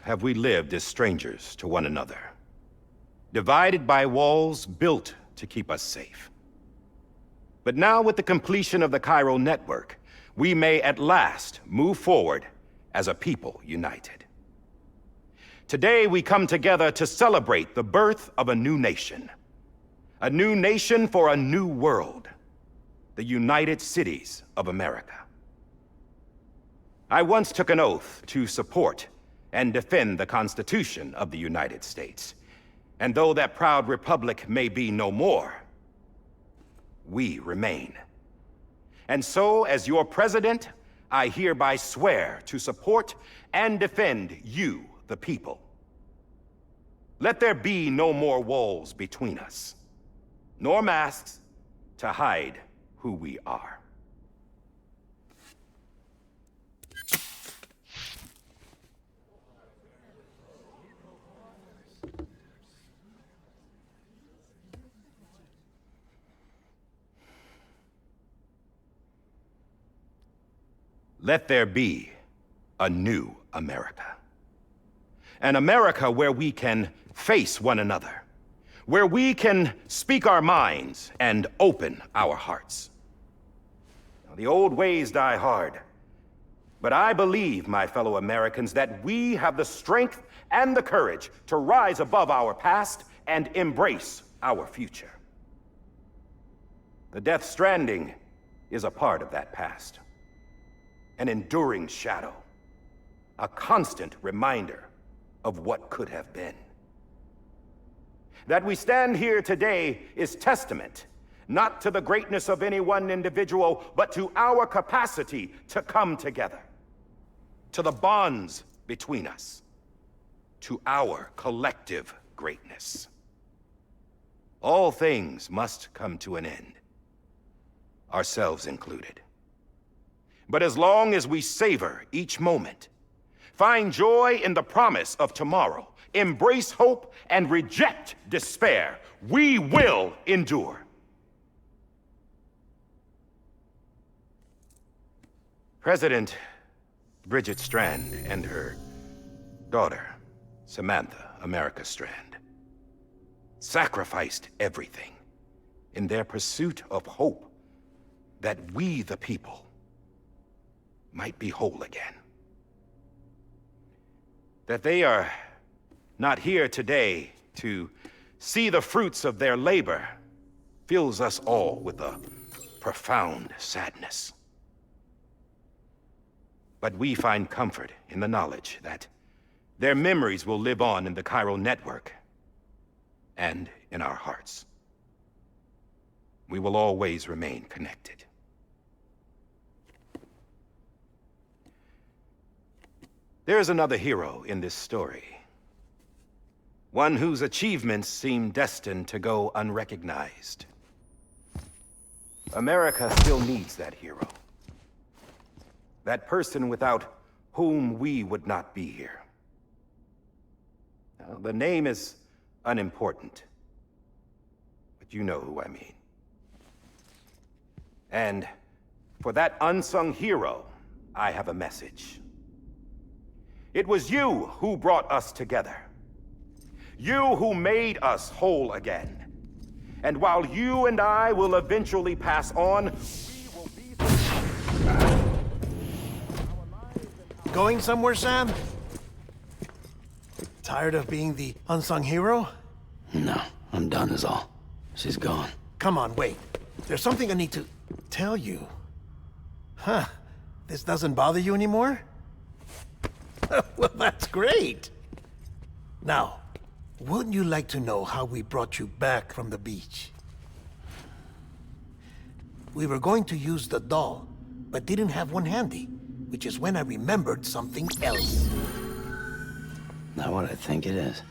have we lived as strangers to one another, divided by walls built to keep us safe. But now, with the completion of the Chiral network, we may at last move forward as a people united. Today, we come together to celebrate the birth of a new nation. A new nation for a new world. The United Cities of America. I once took an oath to support and defend the Constitution of the United States. And though that proud republic may be no more, we remain. And so, as your president, I hereby swear to support and defend you, the people. Let there be no more walls between us, nor masks to hide who we are. Let there be a new America. An America where we can face one another, where we can speak our minds and open our hearts. Now, the old ways die hard, but I believe, my fellow Americans, that we have the strength and the courage to rise above our past and embrace our future. The Death Stranding is a part of that past. An enduring shadow, a constant reminder of what could have been. That we stand here today is testament, not to the greatness of any one individual, but to our capacity to come together, to the bonds between us, to our collective greatness. All things must come to an end, ourselves included. But as long as we savor each moment, find joy in the promise of tomorrow, embrace hope, and reject despair, we will endure. President Bridget Strand and her daughter, Samantha America Strand, sacrificed everything in their pursuit of hope that we, the people, might be whole again. That they are not here today to see the fruits of their labor fills us all with a profound sadness. But we find comfort in the knowledge that their memories will live on in the Chiral network and in our hearts. We will always remain connected. There is another hero in this story. One whose achievements seem destined to go unrecognized. America still needs that hero. That person without whom we would not be here. Now, the name is unimportant, but you know who I mean. And for that unsung hero, I have a message. It was you who brought us together. You who made us whole again. And while you and I will eventually pass on, we will be Going somewhere, Sam? Tired of being the unsung hero? No, I'm done is all. She's gone. Come on, wait. There's something I need to tell you. Huh. This doesn't bother you anymore? Well, that's great. Now, wouldn't you like to know how we brought you back from the beach? We were going to use the doll, but didn't have one handy, which is when I remembered something else. Not what I think it is.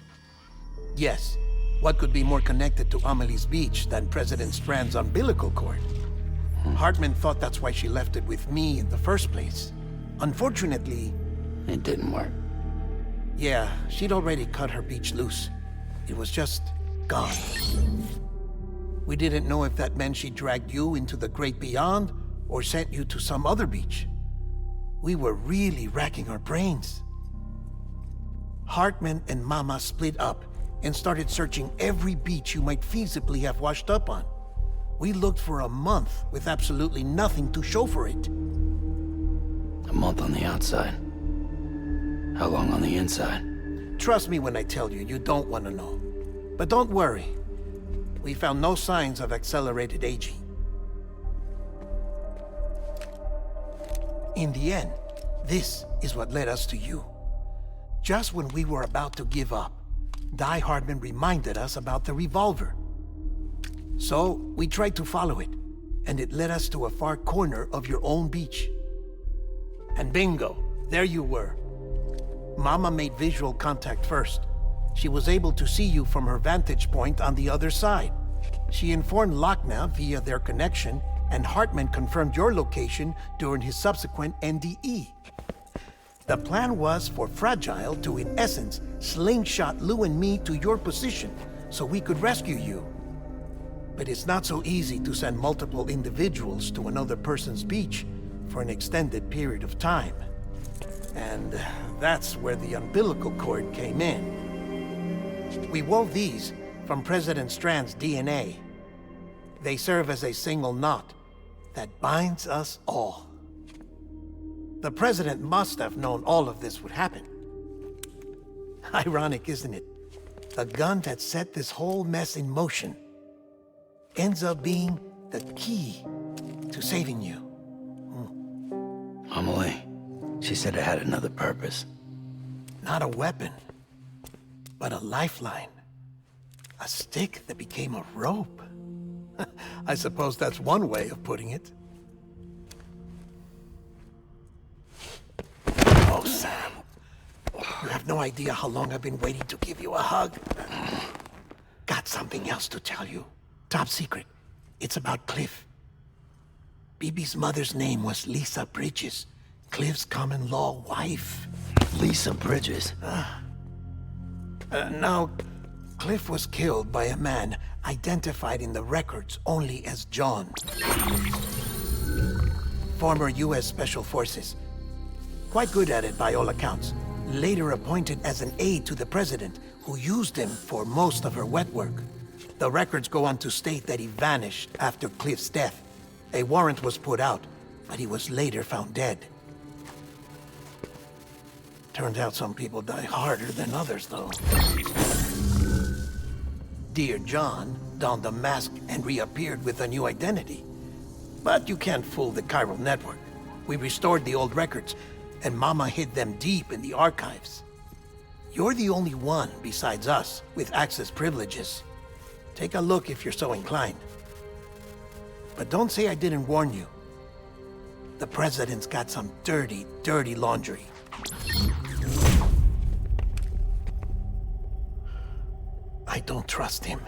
Yes. What could be more connected to Amelie's beach than President Strand's umbilical cord? Hartman thought that's why she left it with me in the first place. Unfortunately... It didn't work. Yeah, she'd already cut her beach loose. It was just gone. We didn't know if that meant she dragged you into the great beyond or sent you to some other beach. We were really racking our brains. Hartman and Mama split up and started searching every beach you might feasibly have washed up on. We looked for a month with absolutely nothing to show for it. A month on the outside. How long on the inside? Trust me when I tell you, you don't want to know. But don't worry. We found no signs of accelerated aging. In the end, this is what led us to you. Just when we were about to give up, Die Hardman reminded us about the revolver. So, we tried to follow it, and it led us to a far corner of your own beach. And bingo, there you were. Mama made visual contact first. She was able to see you from her vantage point on the other side. She informed Lochna via their connection, and Hartman confirmed your location during his subsequent NDE. The plan was for Fragile to, in essence, slingshot Lou and me to your position so we could rescue you. But it's not so easy to send multiple individuals to another person's beach for an extended period of time. And that's where the umbilical cord came in. We wove these from President Strand's DNA. They serve as a single knot that binds us all. The President must have known all of this would happen. Ironic, isn't it? The gun that set this whole mess in motion ends up being the key to saving you. Amelie, she said it had another purpose. Not a weapon, but a lifeline. A stick that became a rope. I suppose that's one way of putting it. Oh, Sam. You have no idea how long I've been waiting to give you a hug. Got something else to tell you. Top secret. It's about Cliff. Bibi's mother's name was Lisa Bridges, Cliff's common-law wife. Lisa Bridges? Now, Cliff was killed by a man identified in the records only as John. Former U.S. Special Forces. Quite good at it by all accounts. Later appointed as an aide to the president, who used him for most of her wet work. The records go on to state that he vanished after Cliff's death. A warrant was put out, but he was later found dead. Turns out some people die harder than others, though. Dear John donned a mask and reappeared with a new identity. But you can't fool the chiral network. We restored the old records, and Mama hid them deep in the archives. You're the only one besides us with access privileges. Take a look if you're so inclined. But don't say I didn't warn you. The president's got some dirty, dirty laundry. I don't trust him,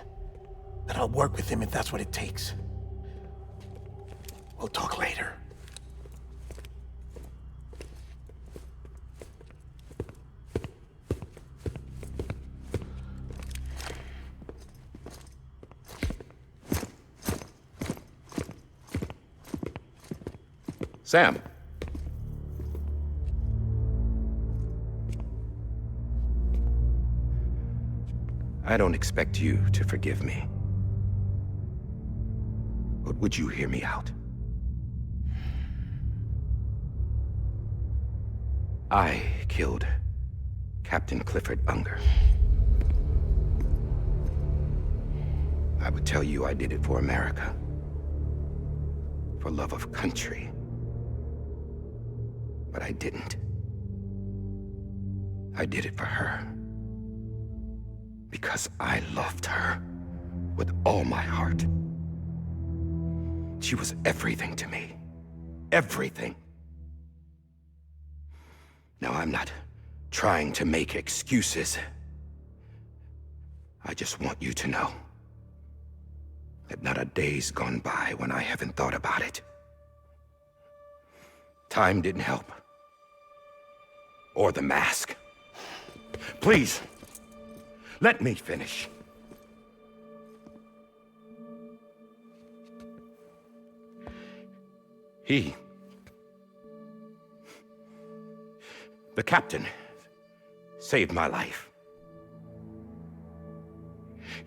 but I'll work with him if that's what it takes. We'll talk later. Sam. I don't expect you to forgive me. But would you hear me out? I killed Captain Clifford Unger. I would tell you I did it for America. For love of country. But I didn't. I did it for her. Because I loved her with all my heart. She was everything to me. Everything. Now, I'm not trying to make excuses. I just want you to know that not a day's gone by when I haven't thought about it. Time didn't help. Or the mask. Please, let me finish. The captain saved my life.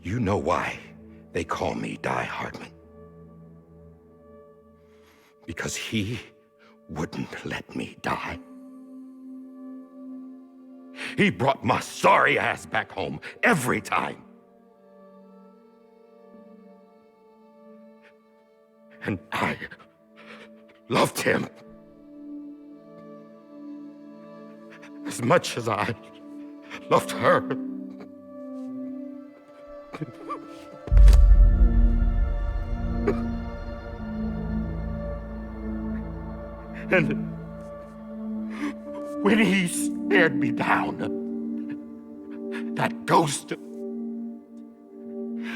You know why they call me Die Hardman? Because he wouldn't let me die. He brought my sorry ass back home every time. And I loved him as much as I loved her. And when he stared me down, that ghost,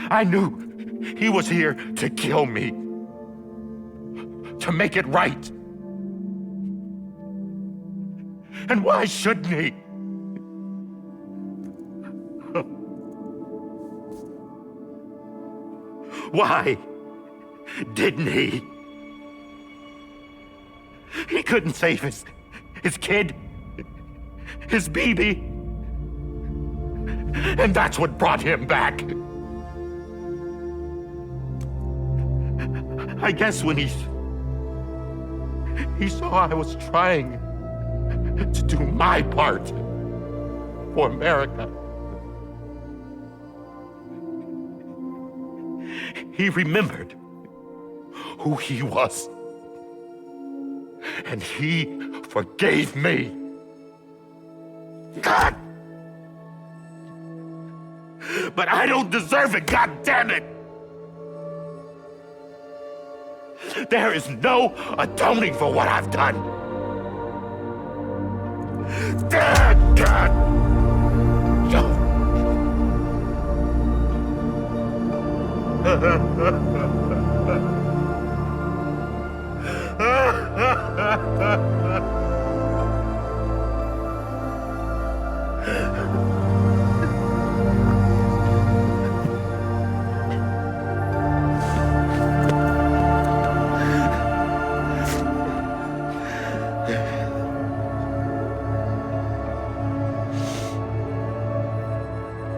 I knew he was here to kill me, to make it right. And why shouldn't he? Why didn't he? He couldn't save his kid, his baby. And that's what brought him back. I guess when he saw I was trying to do my part for America, he remembered who he was. And he forgave me. God! But I don't deserve it, God damn it! There is no atoning for what I've done. God!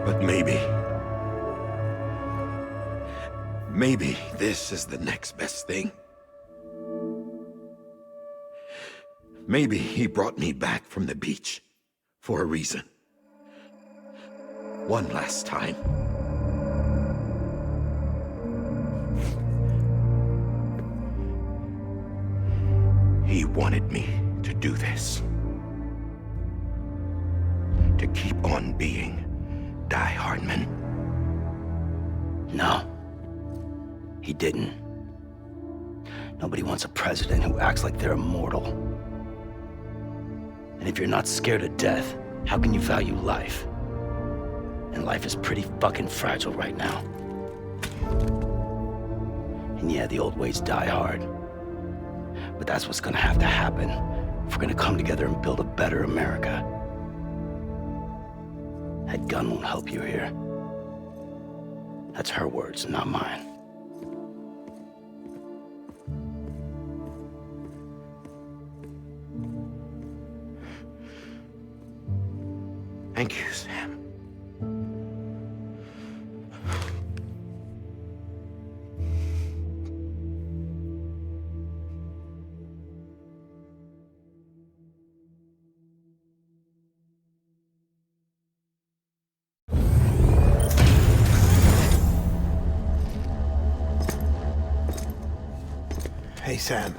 But maybe this is the next best thing. Maybe he brought me back from the beach for a reason. One last time. He wanted me to do this. To keep on being Die Hardman. No. He didn't. Nobody wants a president who acts like they're immortal. And if you're not scared of death, how can you value life? And life is pretty fucking fragile right now. And yeah, the old ways die hard. But that's what's gonna have to happen if we're gonna come together and build a better America. That gun won't help you here. That's her words, not mine. Thank you, Sam. Hey, Sam.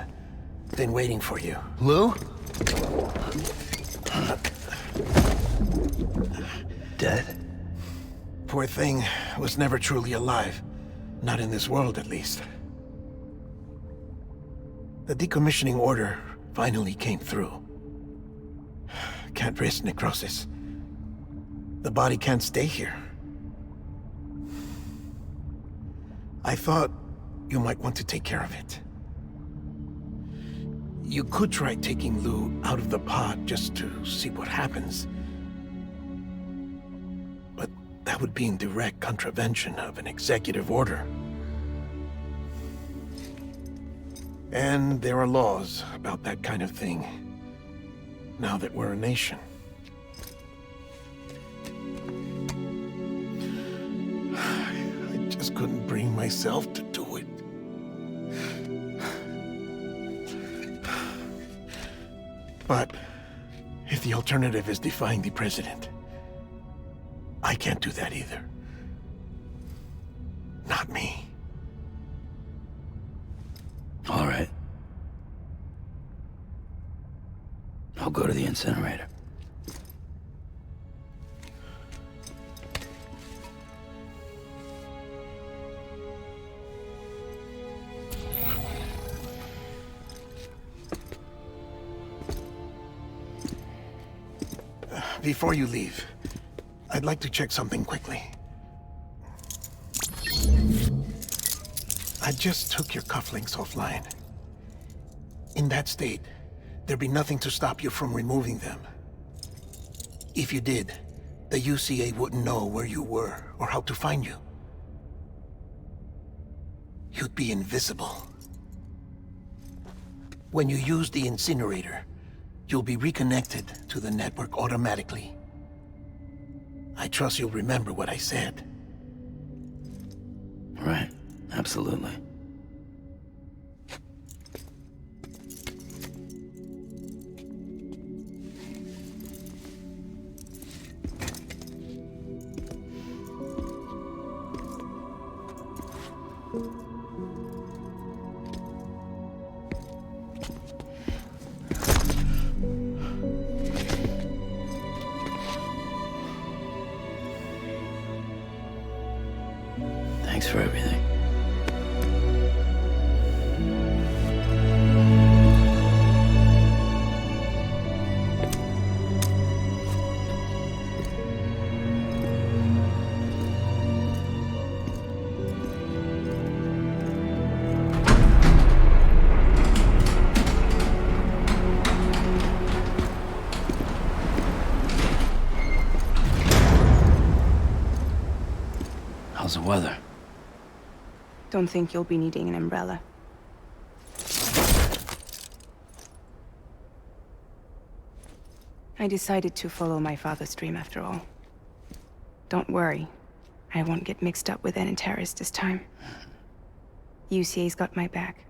Been waiting for you. Lou? Dead? Poor thing was never truly alive. Not in this world, at least. The decommissioning order finally came through. Can't risk necrosis. The body can't stay here. I thought you might want to take care of it. You could try taking Lou out of the pod just to see what happens. But that would be in direct contravention of an executive order. And there are laws about that kind of thing, now that we're a nation. just couldn't bring myself to do it. But if the alternative is defying the president, I can't do that either. Not me. All right. I'll go to the incinerator. Before you leave, I'd like to check something quickly. I just took your cufflinks offline. In that state, there'd be nothing to stop you from removing them. If you did, the UCA wouldn't know where you were or how to find you. You'd be invisible. When you use the incinerator, you'll be reconnected to the network automatically. I trust you'll remember what I said. Right. Absolutely. Thanks for everything. How's the weather? Don't think you'll be needing an umbrella. I decided to follow my father's dream after all. Don't worry, I won't get mixed up with any terrorists this time. UCA's got my back.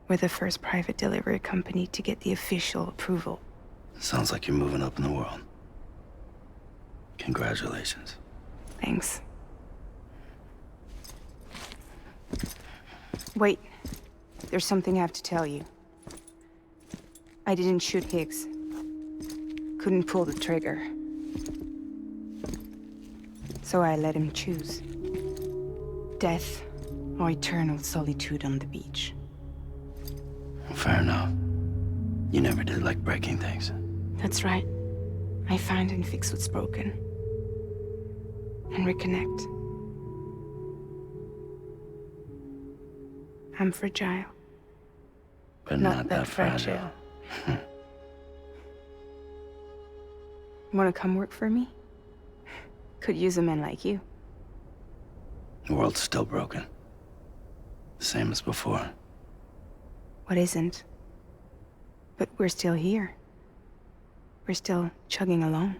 We're the first private delivery company to get the official approval. Sounds like you're moving up in the world. Congratulations. Thanks. Wait, there's something I have to tell you. I didn't shoot Higgs. Couldn't pull the trigger. So I let him choose. Death or eternal solitude on the beach. Fair enough. You never did like breaking things. That's right. I find and fix what's broken. And reconnect. I'm fragile. But not that fragile. Wanna come work for me? Could use a man like you. The world's still broken. Same as before. What isn't? But we're still here. We're still chugging along.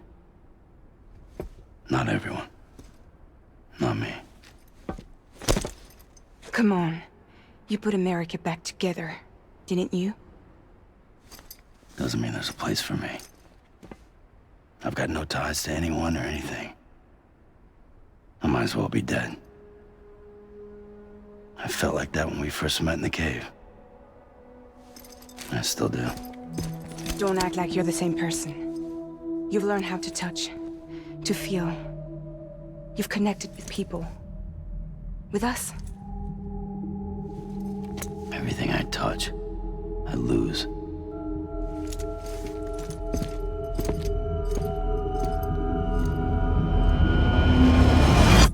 Not everyone. Not me. Come on. You put America back together, didn't you? Doesn't mean there's a place for me. I've got no ties to anyone or anything. I might as well be dead. I felt like that when we first met in the cave. I still do. Don't act like you're the same person. You've learned how to touch, to feel. You've connected with people. With us. Everything I touch, I lose.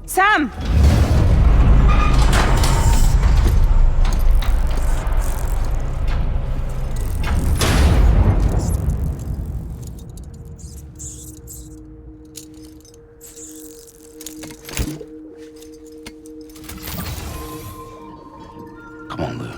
Sam! Come on, Lou.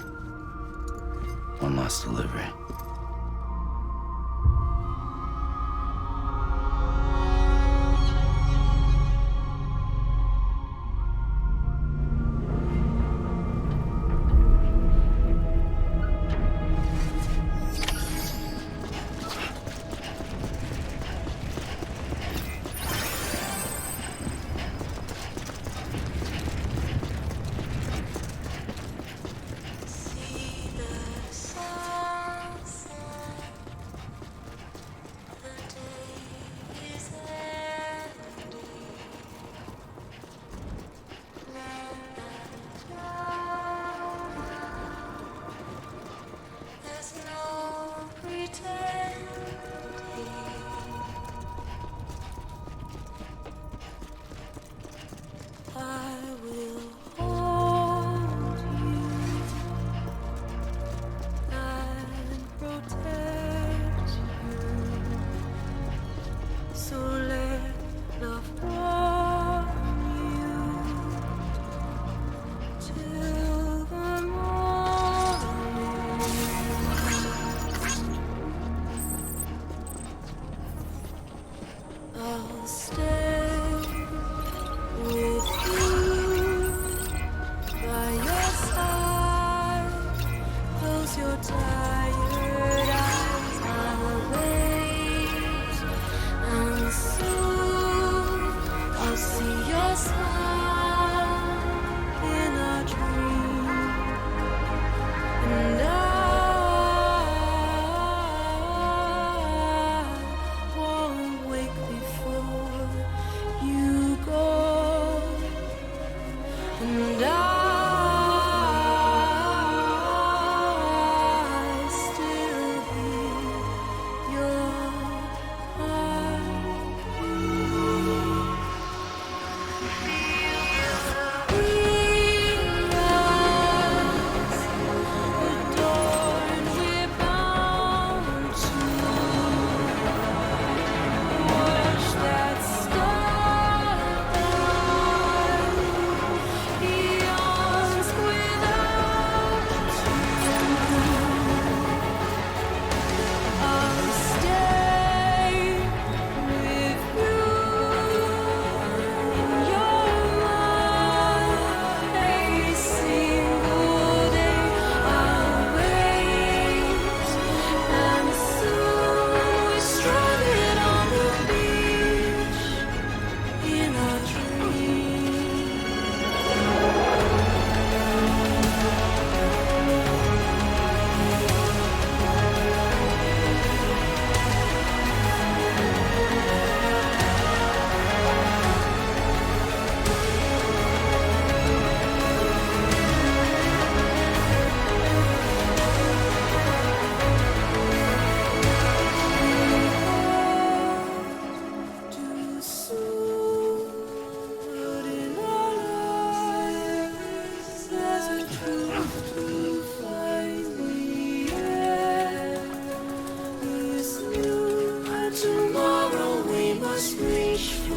must reach for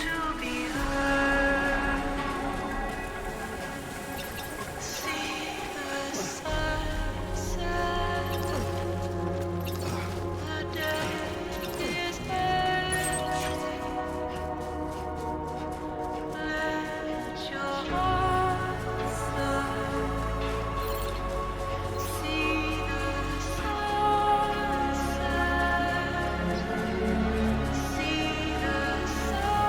to be heard. See the sunset. The day is ending. Let your heart flow. See the sunset. See the sunset.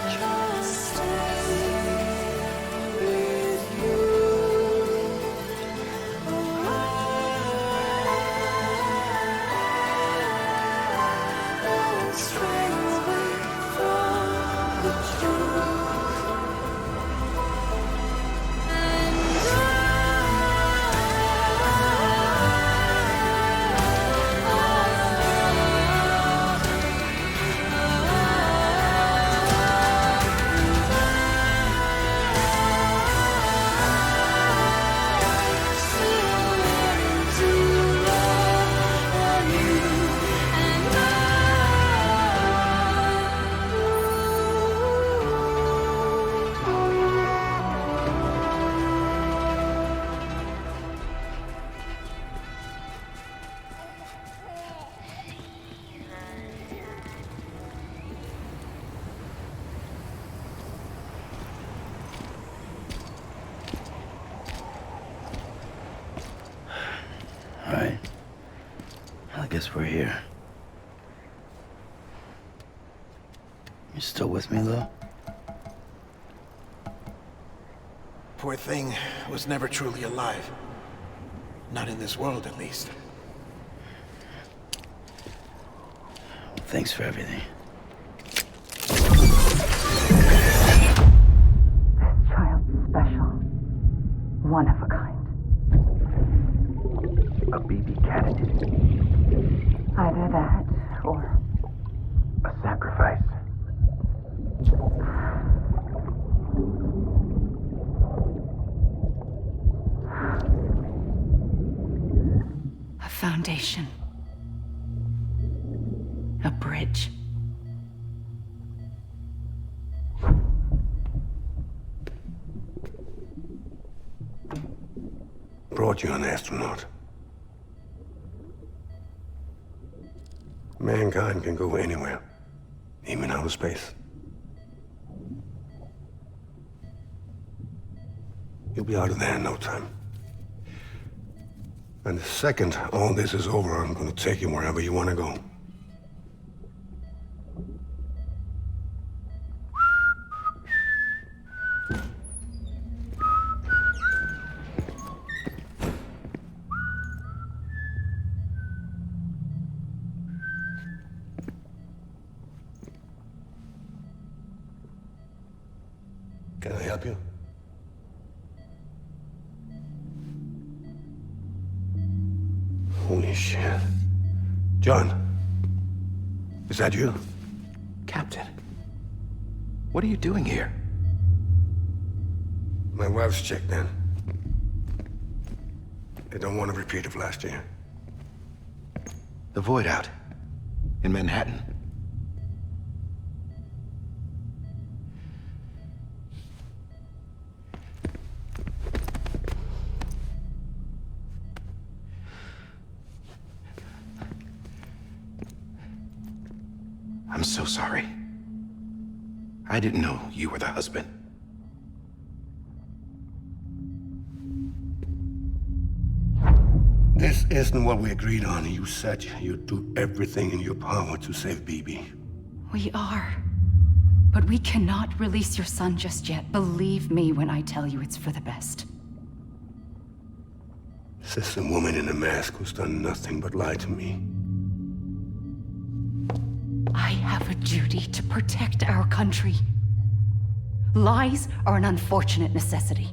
Just stay with you. Don't stray away from the truth. All right. Well, I guess we're here. You still with me, Lou? Poor thing was never truly alive. Not in this world, at least. Thanks for everything. Child's special. One of a kind. A BB candidate. Either that, or A sacrifice. a foundation. A bridge. Brought you an astronaut. Mankind can go anywhere, even outer space. You'll be out of there in no time. And the second all this is over, I'm gonna take you wherever you wanna go. Can I help you? Holy shit. John, is that you? Captain, what are you doing here? My wife's checked in. They don't want a repeat of last year. The Void out in Manhattan. I'm so sorry. I didn't know you were the husband. This isn't what we agreed on. You said you'd do everything in your power to save BB. We are. But we cannot release your son just yet. Believe me when I tell you it's for the best. This is a woman in a mask who's done nothing but lie to me. I have a duty to protect our country. Lies are an unfortunate necessity.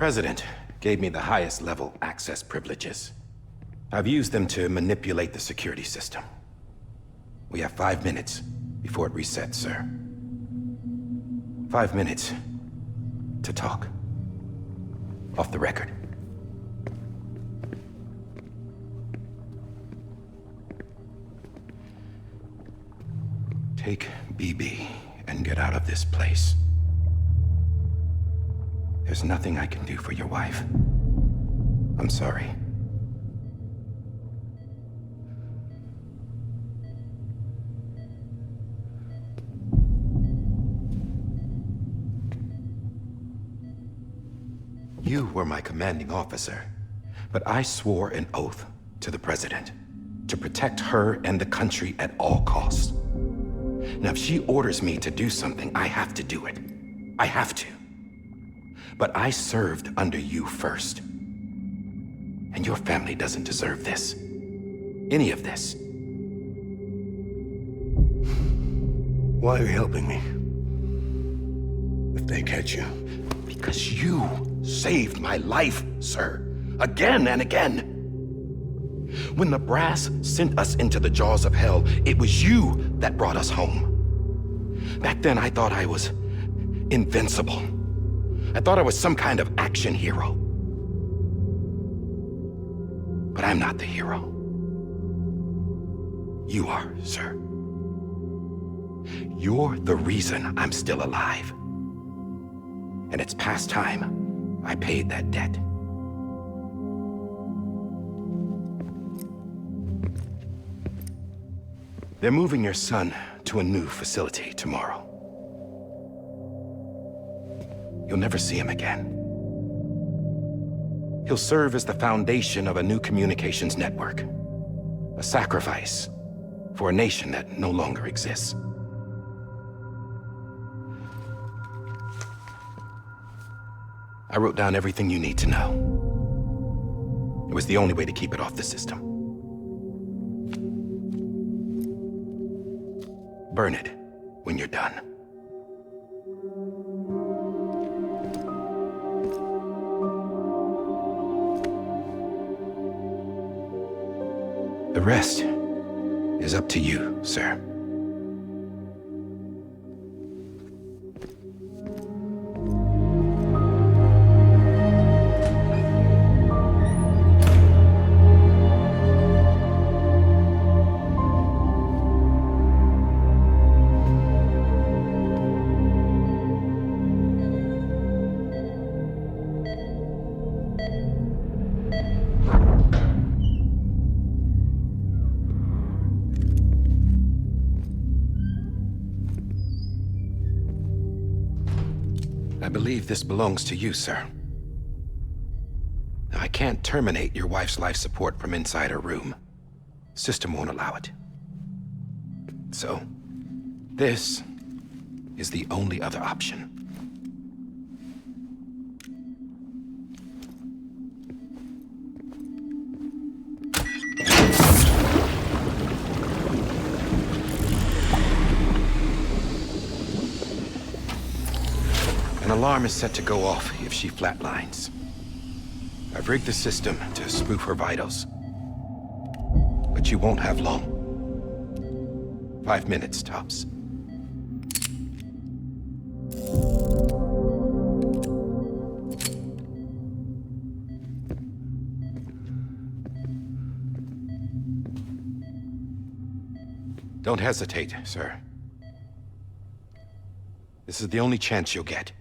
President gave me the highest level access privileges. I've used them to manipulate the security system. We have 5 minutes before it resets, sir. 5 minutes to talk. Off the record. Take BB and get out of this place. There's nothing I can do for your wife. I'm sorry. You were my commanding officer, but I swore an oath to the President to protect her and the country at all costs. Now, if she orders me to do something, I have to do it. I have to. But I served under you first. And your family doesn't deserve this. Any of this. Why are you helping me? If they catch you. Because you saved my life, sir. Again and again. When the brass sent us into the jaws of hell, it was you that brought us home. Back then, I thought I was invincible. I thought I was some kind of action hero. But I'm not the hero. You are, sir. You're the reason I'm still alive. And it's past time I paid that debt. They're moving your son to a new facility tomorrow. You'll never see him again. He'll serve as the foundation of a new communications network. A sacrifice for a nation that no longer exists. I wrote down everything you need to know. It was the only way to keep it off the system. Burn it when you're done. The rest is up to you, sir. I believe this belongs to you, sir. Now, I can't terminate your wife's life support from inside her room. System won't allow it. So, this is the only other option. An alarm is set to go off if she flatlines. I've rigged the system to spoof her vitals. But you won't have long. 5 minutes, tops. Don't hesitate, sir. This is the only chance you'll get.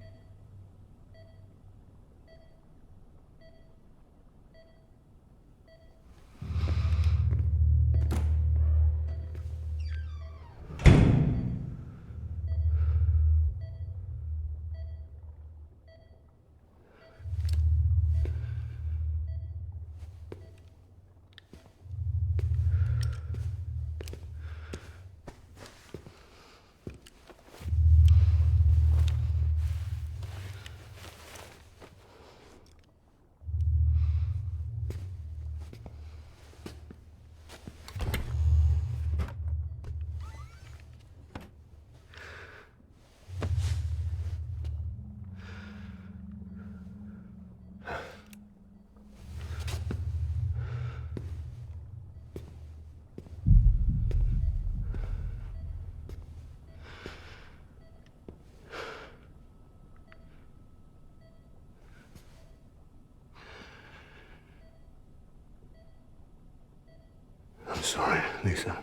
Lisa.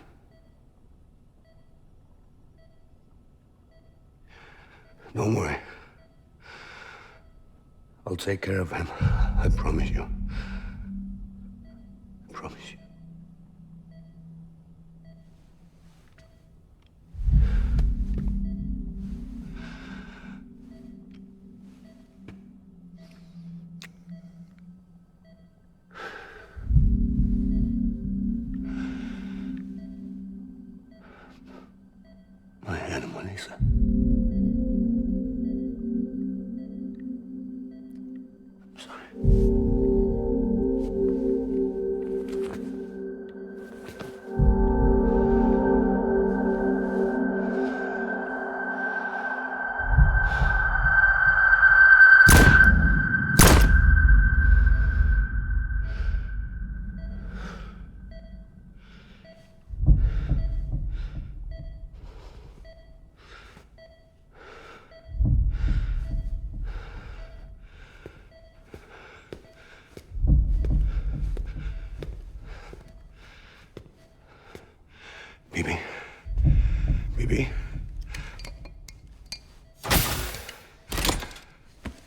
Don't worry. I'll take care of him. I promise you. I promise you. My animal, Lisa. I'm sorry. Bibi. Bibi.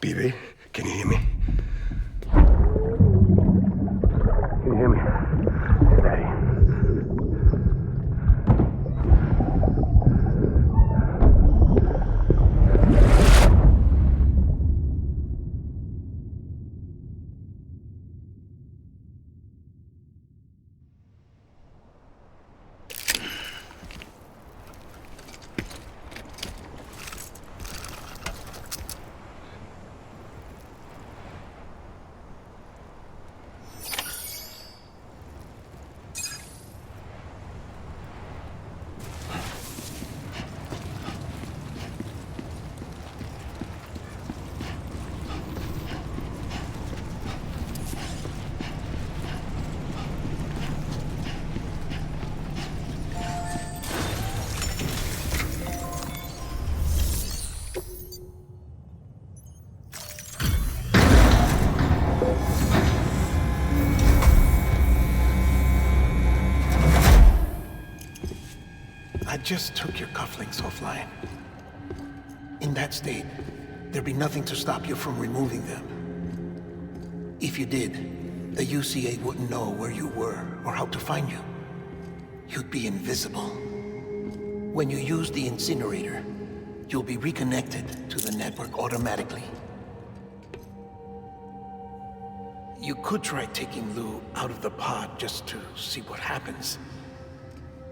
Bibi, can you hear me? Can you hear me? Daddy. I just took your cufflinks offline. In that state, there'd be nothing to stop you from removing them. If you did, the UCA wouldn't know where you were or how to find you. You'd be invisible. When you use the incinerator, you'll be reconnected to the network automatically. You could try taking Lou out of the pod just to see what happens.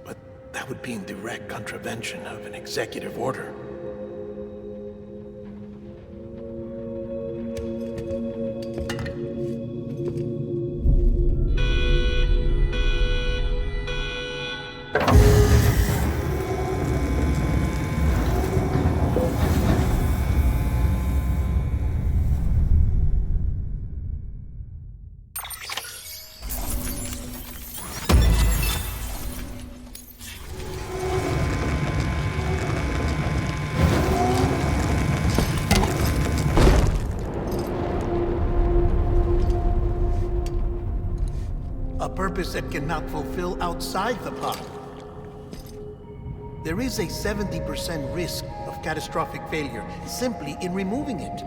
But that would be in direct contravention of an executive order. A purpose that cannot fulfill outside the pod. There is a 70% risk of catastrophic failure simply in removing it.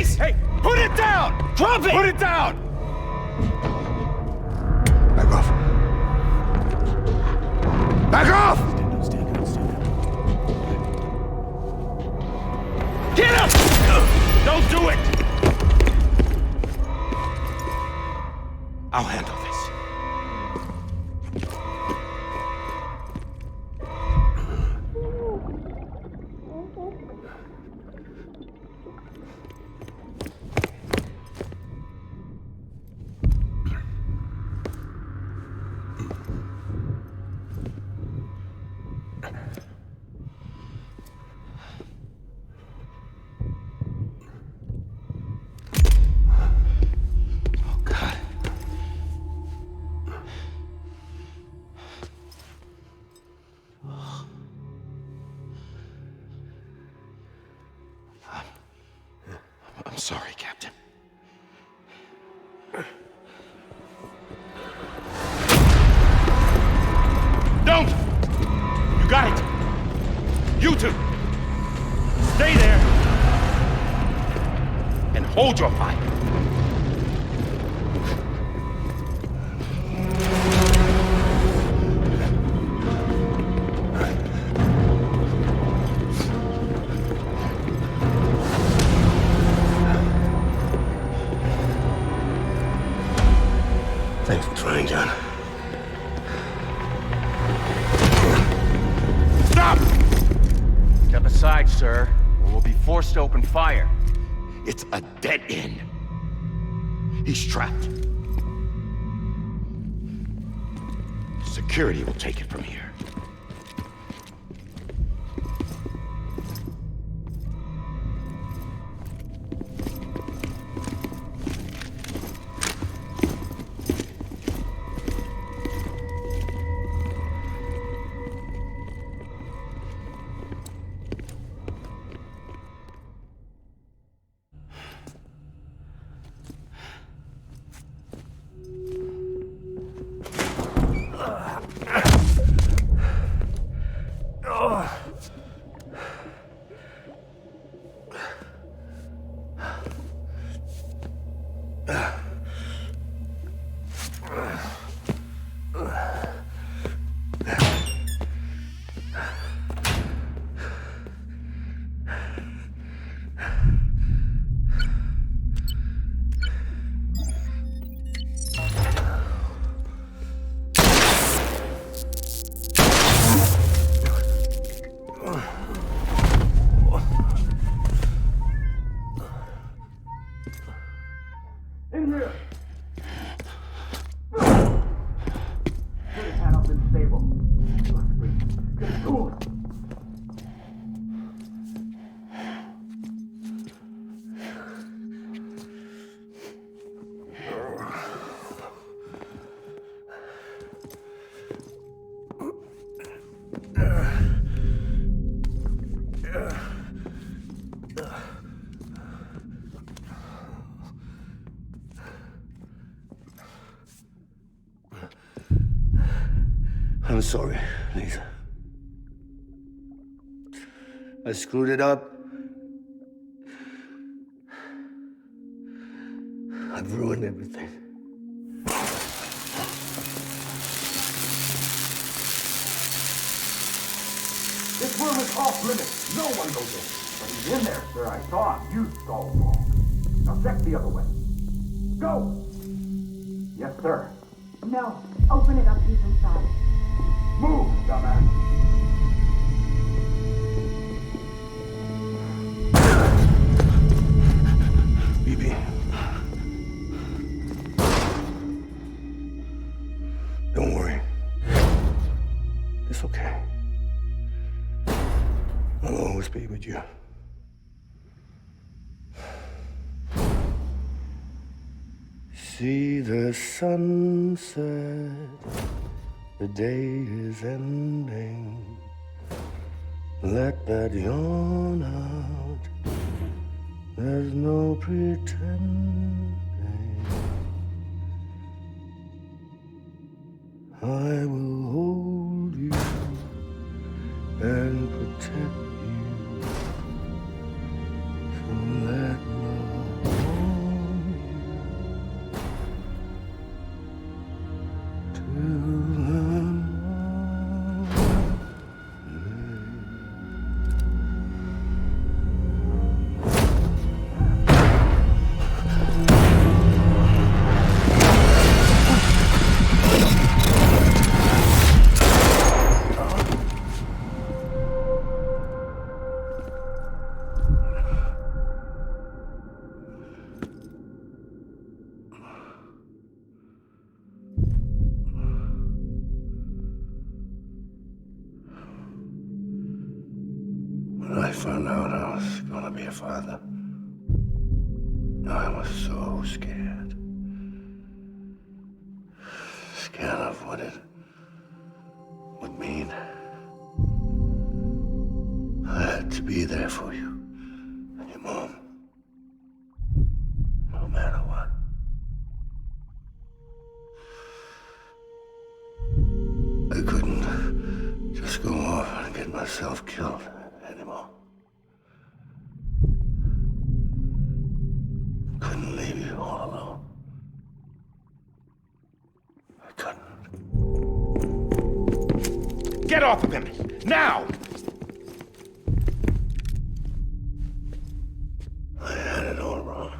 face! Hey, put it down! Drop it! Put it down! Back off. Back off! Get up! Don't do it! I'll handle this. I'm sorry, Captain. Don't! You got it! You two! Stay there! And hold your fire! Thanks for trying, John. Stop! Step aside, sir, or we'll be forced to open fire. It's a dead end. He's trapped. Security will take it from here. I'm sorry, Lisa. I screwed it up. I've ruined everything. This room is off limits. No one goes in. But he's in there, sir. I saw him. You stalled wrong. Now check the other way. Go! Yes, sir. No. Open it up. He's inside. Move, dumbass. BB. Don't worry. It's okay. I'll always be with you. See the sunset. The day is ending. Let that yawn out. There's no pretending. I will hold you and protect you. So let love found out I was gonna be a father, I was so scared. Scared of what it would mean. I had to be there for you and your mom, no matter what. I couldn't just go off and get myself killed anymore. Couldn't leave you all alone. I couldn't. Get off of him! Now! I had it all wrong.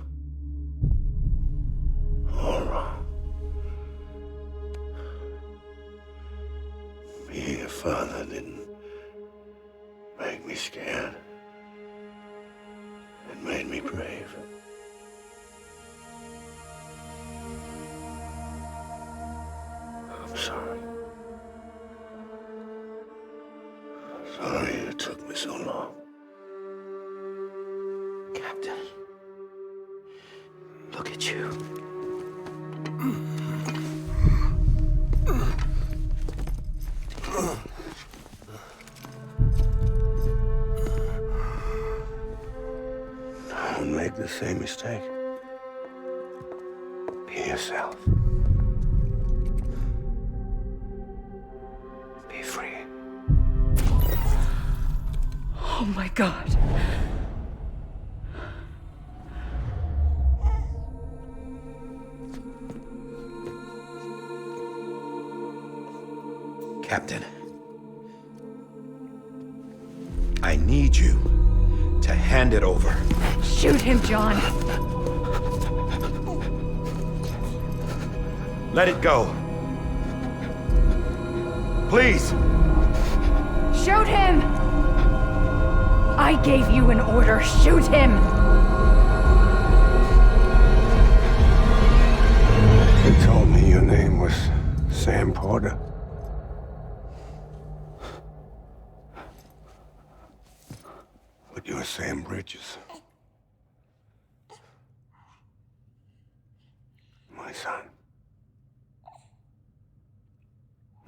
All wrong. Being a father didn't make me scared. It made me brave. I'm sorry. Sorry it took me so long. Captain, look at you. Don't make the same mistake. Be yourself. Be free. Oh my God. Captain, I need you to hand it over. Shoot him, John. Let it go. Please! Shoot him! I gave you an order. Shoot him! You told me your name was Sam Porter. But you're Sam Bridges. My son.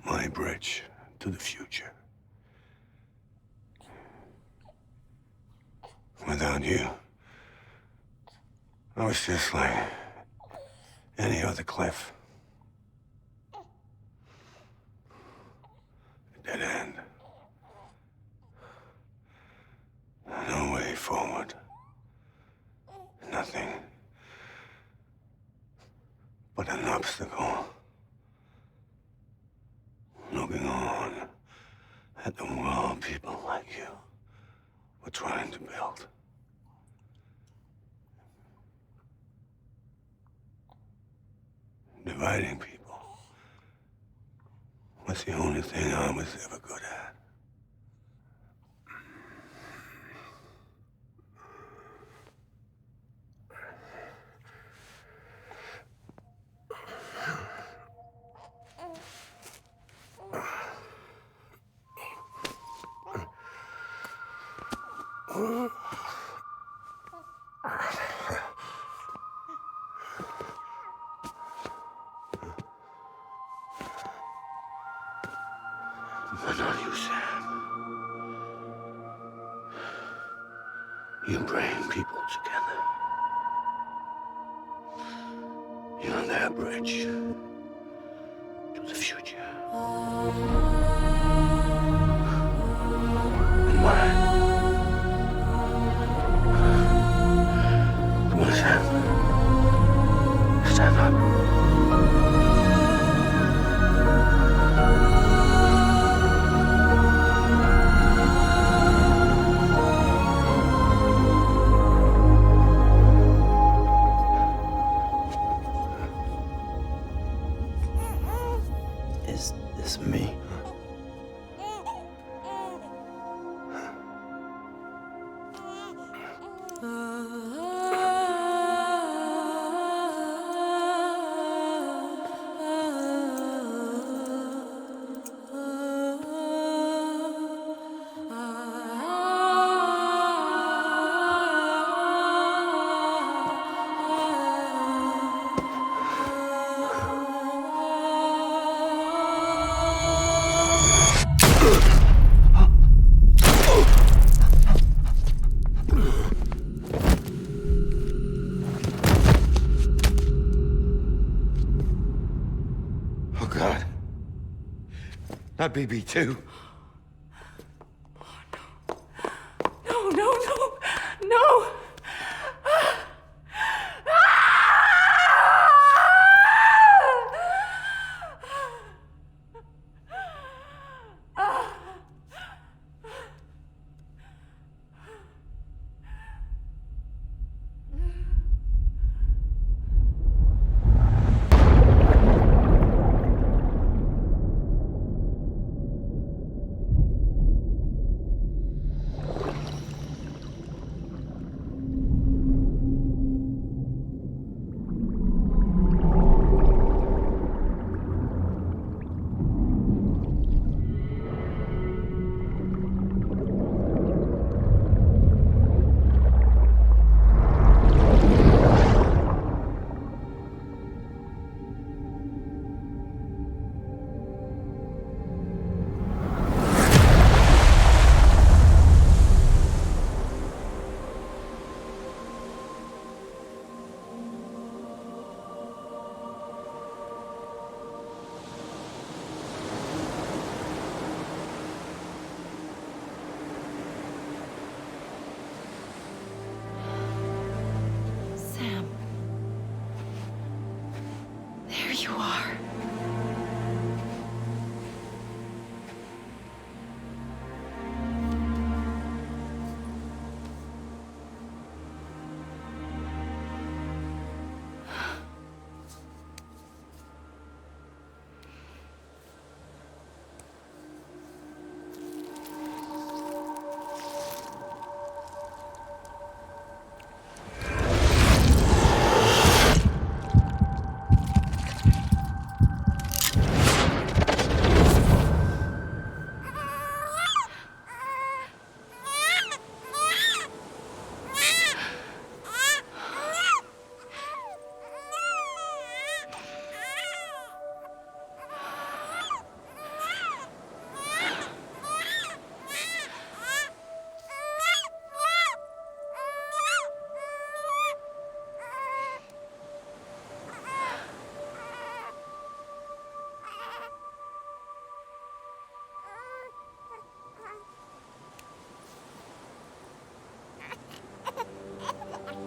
My bridge to the future. Without you, I was just like any other Cliff. A dead end. No way forward. Nothing but an obstacle. Looking on at the world people like you were trying to build. Dividing people was the only thing I was ever good at. But not you, Sam. You bring people together. You're their bridge to the future. And mine. Come on, Sam. Stand up. Is this me? My baby, too. No, no, no, no! Sam. There you are.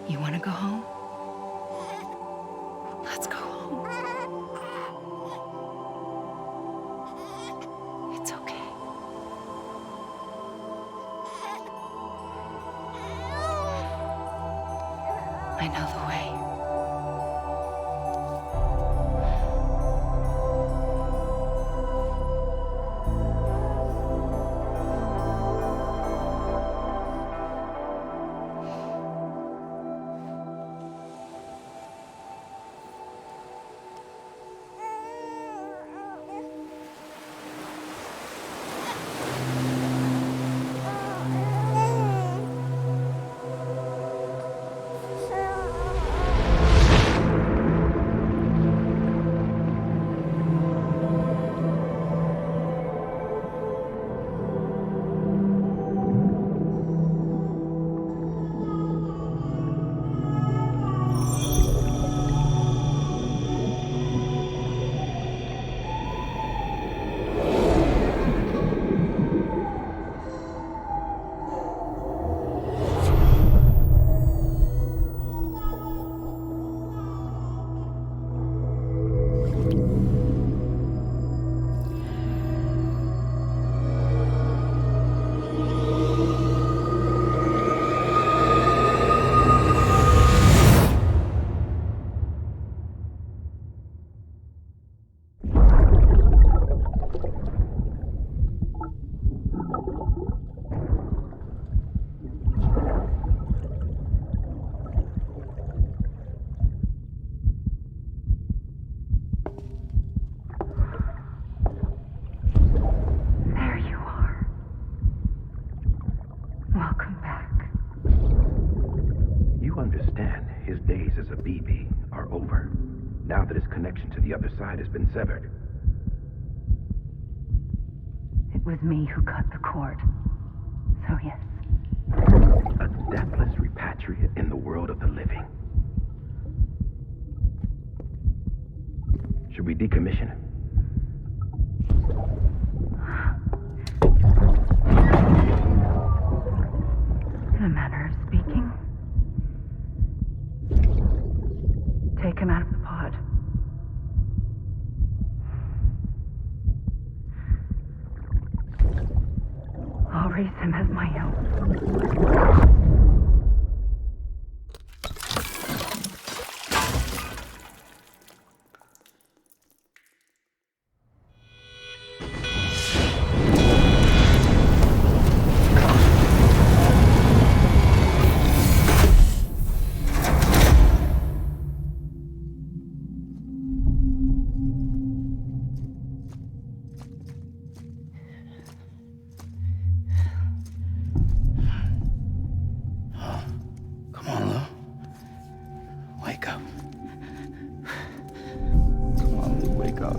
You want to go home? Let's go home. It's okay. I know the way. now that his connection to the other side has been severed. It was me who cut the cord. So yes. A deathless repatriate in the world of the living. Should we decommission him? a manner of speaking. Take him out of the pod. I'll raise him as my own. Come on, Lou. Wake up. Come on, Lou, wake up.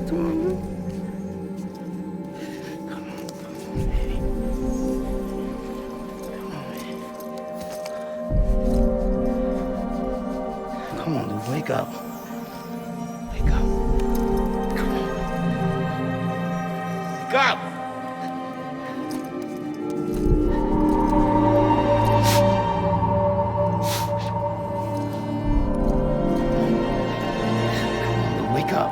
Come on, Lou. Come on, baby. Come on, Lou, wake up. Wake up. Come on. Wake up! Wake up.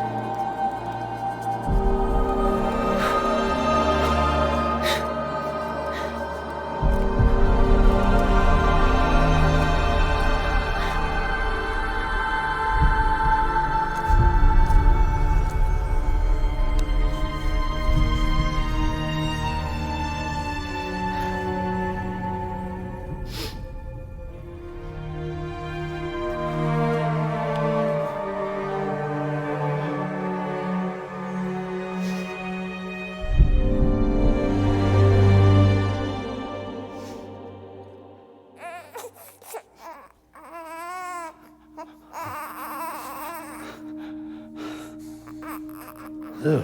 Lou.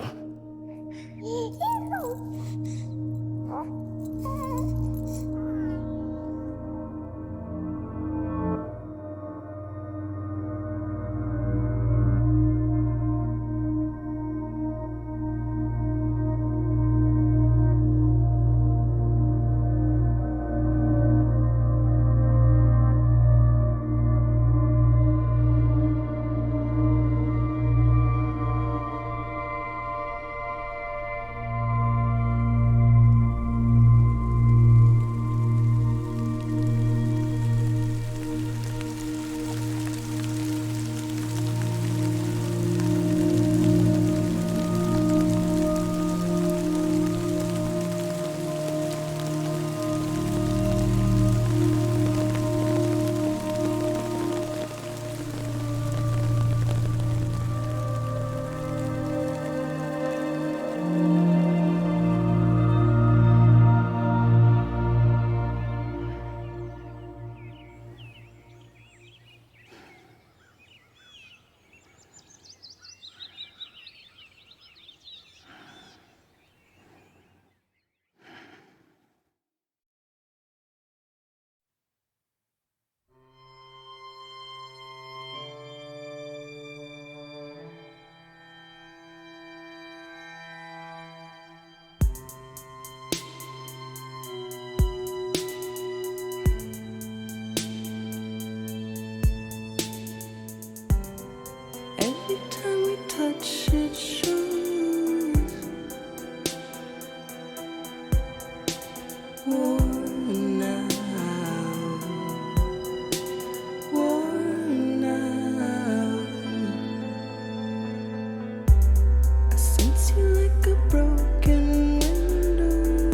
Every time we touch it shows worn out, worn out. I sense you like a broken window.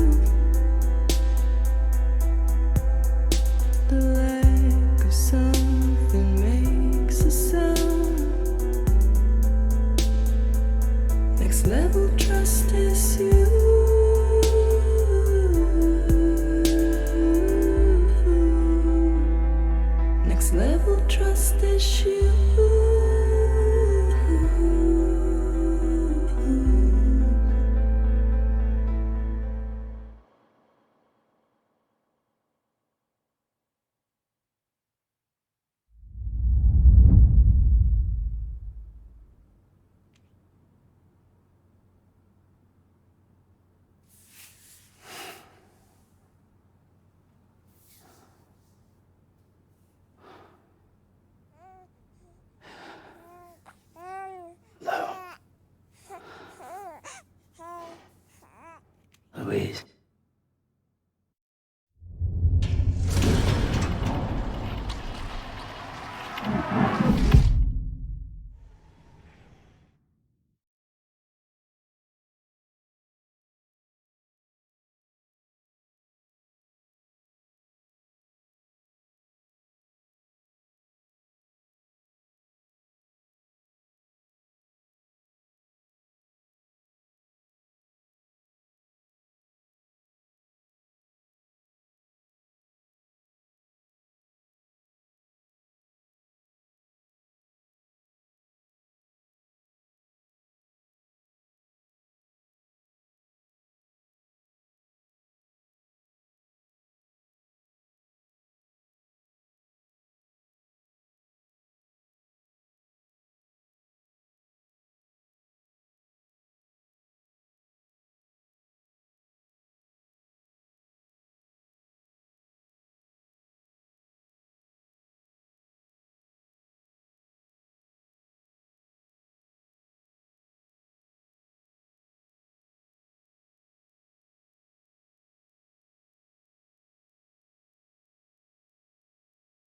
The lack of something makes a sound. Next level trust is you. Next level trust is you. Louise.